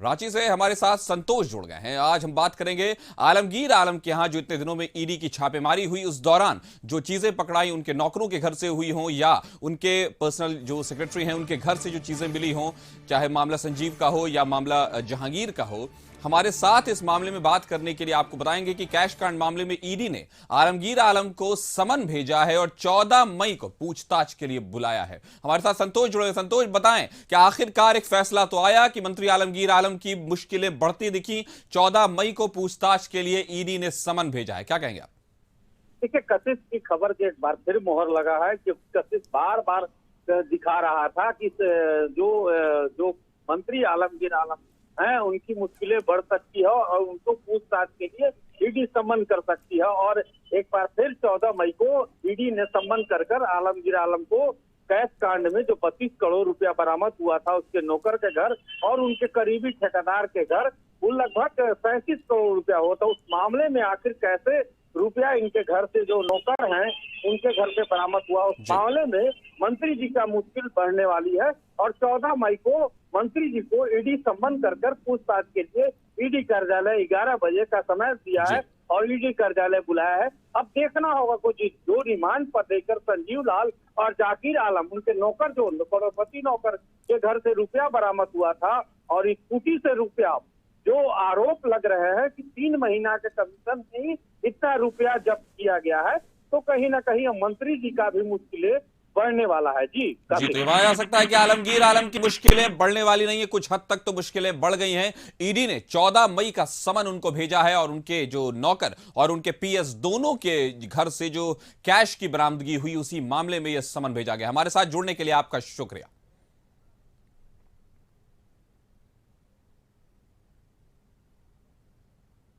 रांची से हमारे साथ संतोष जुड़ गए हैं। आज हम बात करेंगे आलमगीर आलम के यहां जो इतने दिनों में ईडी की छापेमारी हुई, उस दौरान जो चीजें पकड़ाई उनके नौकरों के घर से हुई हों या उनके पर्सनल जो सेक्रेटरी हैं उनके घर से जो चीजें मिली हों, चाहे मामला संजीव का हो या मामला जहांगीर का हो। हमारे साथ इस मामले में बात करने के लिए आपको बताएंगे कि कैश कांड मामले में ईडी ने आलमगीर आलम को समन भेजा है और 14 मई को पूछताछ के लिए बुलाया है। हमारे साथ संतोष जुड़े हैं। संतोष, बताएं कि आखिरकार एक फैसला तो आया कि मंत्री आलमगीर आलम की मुश्किलें बढ़ती दिखी, 14 मई को पूछताछ के लिए ईडी ने समन भेजा है, क्या कहेंगे आप? देखिए, कशिश की खबर के एक बार फिर मोहर लगा है कि कशिश बार बार दिखा रहा था कि जो मंत्री आलमगीर आलम हैं उनकी मुश्किलें बढ़ सकती है और उनको पूछताछ के लिए ईडी सम्मन कर सकती है। और एक बार फिर 14 मई को ईडी ने सम्मन कर आलमगीर आलम को कैश कांड में जो 32 करोड़ रुपया बरामद हुआ था उसके नौकर के घर और उनके करीबी ठेकेदार के घर, वो लगभग 35 करोड़ रुपया हो, तो उस मामले में आखिर कैसे रुपया इनके घर से जो नौकर हैं उनके घर से बरामद हुआ, उस मामले में मंत्री जी का मुश्किल बढ़ने वाली है। और 14 मई को मंत्री जी को ईडी सम्मन कर पूछताछ के लिए ईडी कार्यालय 11 बजे का समय दिया है और ईडी कार्यालय बुलाया है। अब देखना होगा कुछ जो रिमांड पर देकर संजीव लाल और जाकिर आलम, उनके नौकर, जो करोड़पति नौकर के घर से रुपया बरामद हुआ था और इस स्कूटी से रुपया, जो आरोप लग रहे हैं कि 3 महीना के कमीशन से ही इतना रुपया जब्त किया गया है, तो कहीं ना कहीं मंत्री जी का भी मुश्किलें बढ़ने वाला है। जी तो ये माना जा सकता है कि आलमगीर आलम की मुश्किलें बढ़ने वाली नहीं है, कुछ हद तक तो मुश्किलें बढ़ गई हैं। ईडी ने 14 मई का समन उनको भेजा है और उनके जो नौकर और उनके पीएस दोनों के घर से जो कैश की बरामदगी हुई उसी मामले में यह समन भेजा गया। हमारे साथ जुड़ने के लिए आपका शुक्रिया।